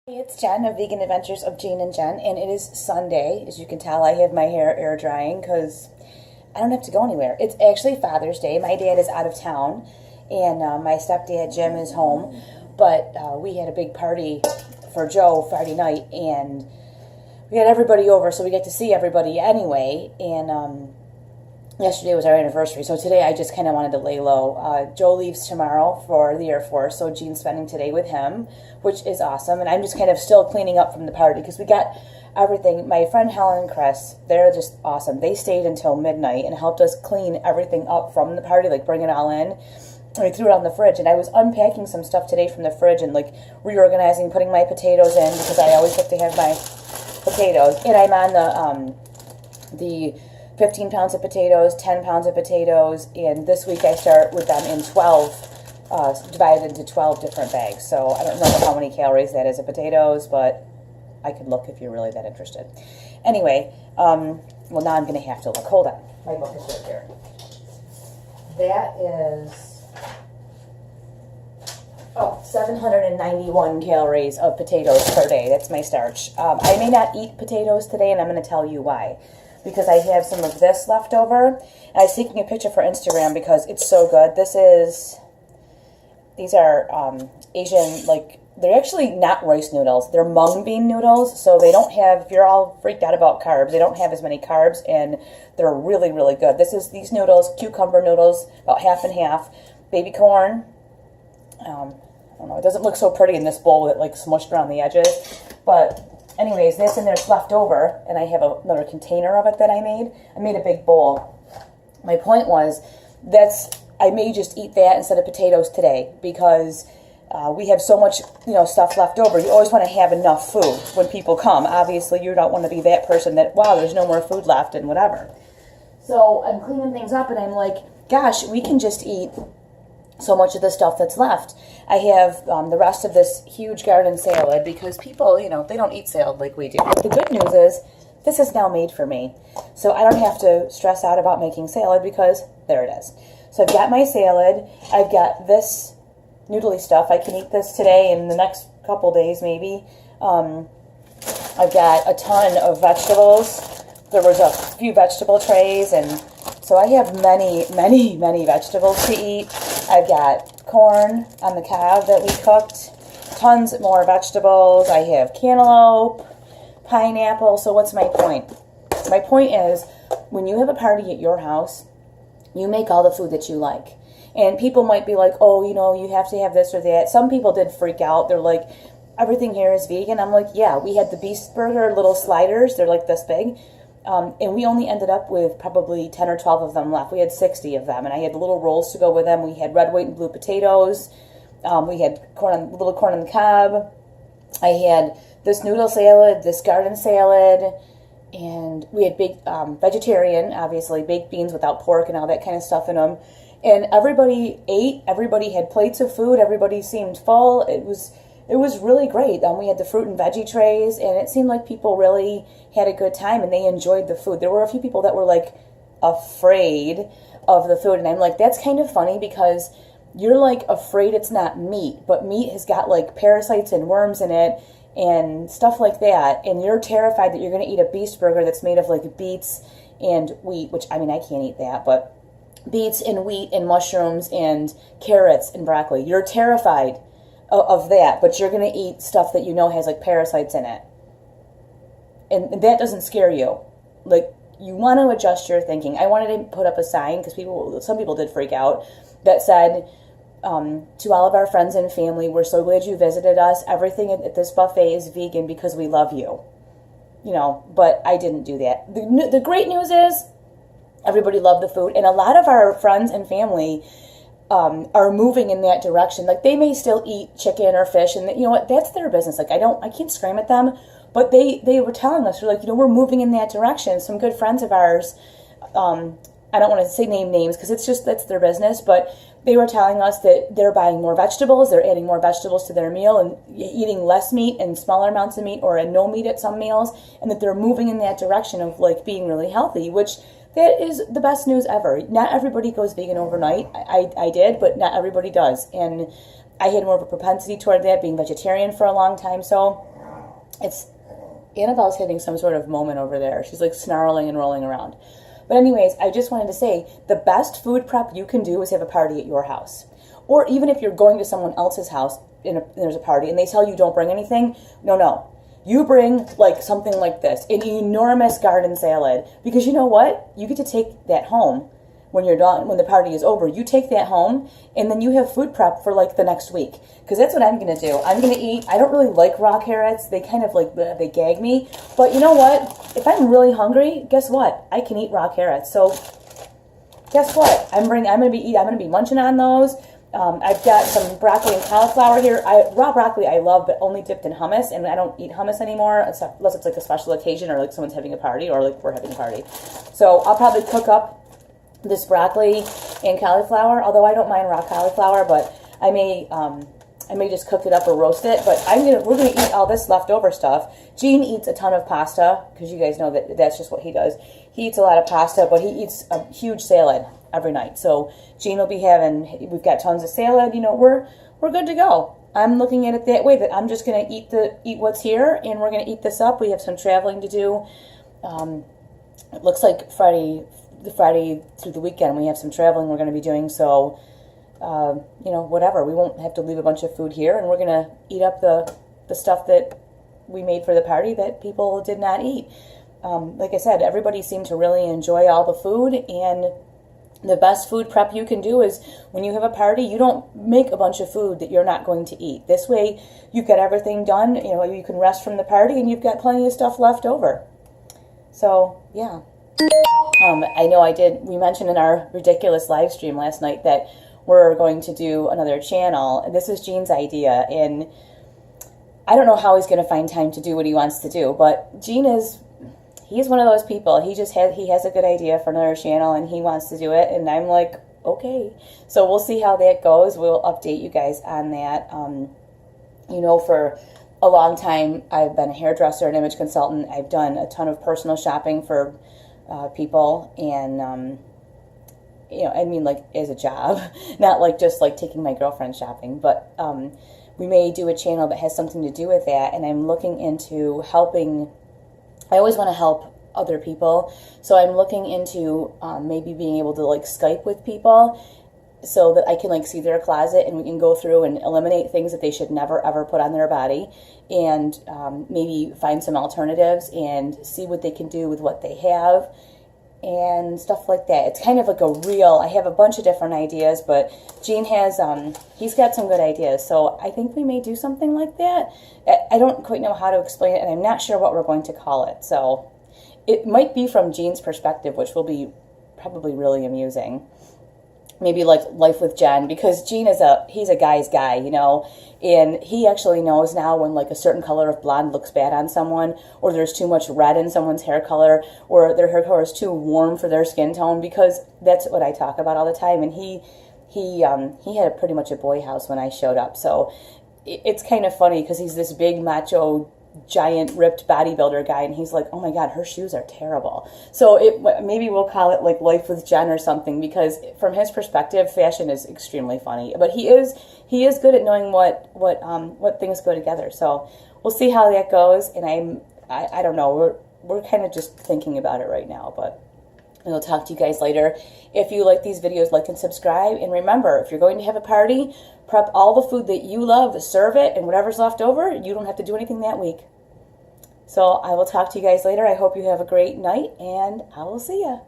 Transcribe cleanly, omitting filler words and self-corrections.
Hey, it's Jen of Vegan Adventures of Jane and Jen, and it is Sunday. As you can tell, I have my hair air drying because I don't have to go anywhere. It's actually Father's Day. My dad is out of town, and my stepdad Jim is home. But we had a big party for Joe Friday night, and we had everybody over, so we get to see everybody anyway. And yesterday was our anniversary, so today I just kind of wanted to lay low. Joe leaves tomorrow for the Air Force, so Jean's spending today with him, which is awesome. And I'm just kind of still cleaning up from the party because we got everything. My friend Helen and Chris, they're just awesome. They stayed until midnight and helped us clean everything up from the party, like bring it all in. And we threw it on the fridge, and I was unpacking some stuff today from the fridge and like reorganizing, putting my potatoes in because I always have to have my potatoes. And I'm on the 15 pounds of potatoes, 10 pounds of potatoes, and this week I start with them in 12, divided into 12 different bags. So I don't know how many calories that is of potatoes, but I could look if you're really that interested. Anyway, well, now I'm going to have to look. Hold on. My book is right here. That is 791 calories of potatoes per day. That's my starch. I may not eat potatoes today, and I'm going to tell you why. Because I have some of this left over. And I was taking a picture for Instagram because it's so good. These are Asian, like, they're actually not rice noodles. They're mung bean noodles, so they don't have, if you're all freaked out about carbs, they don't have as many carbs, and they're really, really good. These noodles, cucumber noodles, about half and half, baby corn. I don't know, it doesn't look so pretty in this bowl with it, like, smushed around the edges, but anyways, this and there's left over, and I have another container of it that I made. I made a big bowl. My point was, I may just eat that instead of potatoes today because we have so much, stuff left over. You always want to have enough food when people come. Obviously, you don't want to be that person that, wow, there's no more food left and whatever. So I'm cleaning things up, and I'm like, gosh, we can just eat so much of the stuff that's left. I have the rest of this huge garden salad because people, they don't eat salad like we do. But the good news is this is now made for me. So I don't have to stress out about making salad because there it is. So I've got my salad. I've got this noodly stuff. I can eat this today and the next couple days maybe. I've got a ton of vegetables. There was a few vegetable trays, and so I have many, many, many vegetables to eat. I've got corn on the cob that we cooked, tons more vegetables. I have cantaloupe, pineapple. So what's my point? My point is, when you have a party at your house, you make all the food that you like. And people might be like, oh, you have to have this or that. Some people did freak out. They're like, everything here is vegan. I'm like, yeah, we had the Beast Burger little sliders. They're like this big. And we only ended up with probably 10 or 12 of them left. We had 60 of them, and I had the little rolls to go with them. We had red, white, and blue potatoes. We had little corn on the cob. I had this noodle salad, this garden salad, and we had baked vegetarian, obviously, baked beans without pork and all that kind of stuff in them. And everybody ate. Everybody had plates of food. Everybody seemed full. It was really great. We had the fruit and veggie trays, and it seemed like people really had a good time, and they enjoyed the food. There were a few people that were, like, afraid of the food, and I'm like, that's kind of funny because you're, like, afraid it's not meat, but meat has got, like, parasites and worms in it and stuff like that, and you're terrified that you're going to eat a Beast Burger that's made of, like, beets and wheat, which, I mean, I can't eat that, but beets and wheat and mushrooms and carrots and broccoli. You're terrified of that, but you're going to eat stuff that has like parasites in it. And that doesn't scare you. Like, you want to adjust your thinking. I wanted to put up a sign because some people did freak out that said, to all of our friends and family, we're so glad you visited us. Everything at this buffet is vegan because we love you. But I didn't do that. The great news is everybody loved the food, and a lot of our friends and family are moving in that direction. Like, they may still eat chicken or fish, and you know what? That's their business. Like, I can't scream at them, but they were telling us, they're like, we're moving in that direction. Some good friends of ours, I don't want to say names because that's their business, but they were telling us that they're buying more vegetables, they're adding more vegetables to their meal and eating less meat and smaller amounts of meat or no meat at some meals, and that they're moving in that direction of, like, being really healthy, which that is the best news ever. Not everybody goes vegan overnight. I did, but not everybody does. And I had more of a propensity toward that, being vegetarian for a long time. So It's Annabelle's hitting some sort of moment over there. She's like snarling and rolling around. But anyways, I just wanted to say the best food prep you can do is have a party at your house. Or even if you're going to someone else's house and there's a party and they tell you don't bring anything, no. You bring like something like this, an enormous garden salad. Because you know what? You get to take that home when you're done, when the party is over. You take that home and then you have food prep for like the next week. Because that's what I'm going to do. I'm going to eat, I don't really like raw carrots. They kind of like, they gag me. But you know what? If I'm really hungry, guess what? I can eat raw carrots. So guess what? I'm going to be munching on those. I've got some broccoli and cauliflower here. Raw broccoli I love, but only dipped in hummus, and I don't eat hummus anymore unless it's like a special occasion or like someone's having a party or like we're having a party. So I'll probably cook up this broccoli and cauliflower, although I don't mind raw cauliflower, but I may just cook it up or roast it. But we're gonna eat all this leftover stuff. Gene eats a ton of pasta because you guys know that's just what he does. He eats a lot of pasta, but he eats a huge salad every night. So Gene will be we've got tons of salad. You know, we're good to go. I'm looking at it that way, that I'm just gonna eat what's here, and we're gonna eat this up. We have some traveling to do. It looks like Friday through the weekend we have some traveling we're going to be doing, so you know, whatever, we won't have to leave a bunch of food here, and we're going to eat up the stuff that we made for the party that people did not eat. Like I said, everybody seemed to really enjoy all the food, and the best food prep you can do is when you have a party, you don't make a bunch of food that you're not going to eat. This way you've got everything done, you know, you can rest from the party and you've got plenty of stuff left over. So yeah. I know we mentioned in our ridiculous live stream last night that we're going to do another channel, and this is Gene's idea, and I don't know how he's going to find time to do what he wants to do, but he's one of those people. He has a good idea for another channel and he wants to do it, and I'm like, okay. So we'll see how that goes. We'll update you guys on that. You know, for a long time I've been a hairdresser and image consultant. I've done a ton of personal shopping for people, and you know, I mean, like as a job, not like just like taking my girlfriend shopping, but we may do a channel that has something to do with that, and I'm looking into helping. I always want to help other people, so I'm looking into maybe being able to like Skype with people so that I can like see their closet and we can go through and eliminate things that they should never ever put on their body, and maybe find some alternatives and see what they can do with what they have and stuff like that. It's kind of like I have a bunch of different ideas, but Gene has, he's got some good ideas, so I think we may do something like that. I don't quite know how to explain it, and I'm not sure what we're going to call it, so it might be from Gene's perspective, which will be probably really amusing. Maybe like Life with Jen, because Gene he's a guy's guy, you know, and he actually knows now when like a certain color of blonde looks bad on someone, or there's too much red in someone's hair color, or their hair color is too warm for their skin tone, because that's what I talk about all the time. And he had pretty much a boy house when I showed up, so it's kind of funny because he's this big macho giant ripped bodybuilder guy, and he's like, oh my god, her shoes are terrible. So maybe we'll call it like Life with Jen or something, because from his perspective, fashion is extremely funny, but he is good at knowing what things go together. So we'll see how that goes, and I don't know, we're kind of just thinking about it right now, but we'll talk to you guys later. If you like these videos, like and subscribe, and remember, if you're going to have a party, prep all the food that you love, serve it, and whatever's left over, you don't have to do anything that week. So I will talk to you guys later. I hope you have a great night, and I will see ya.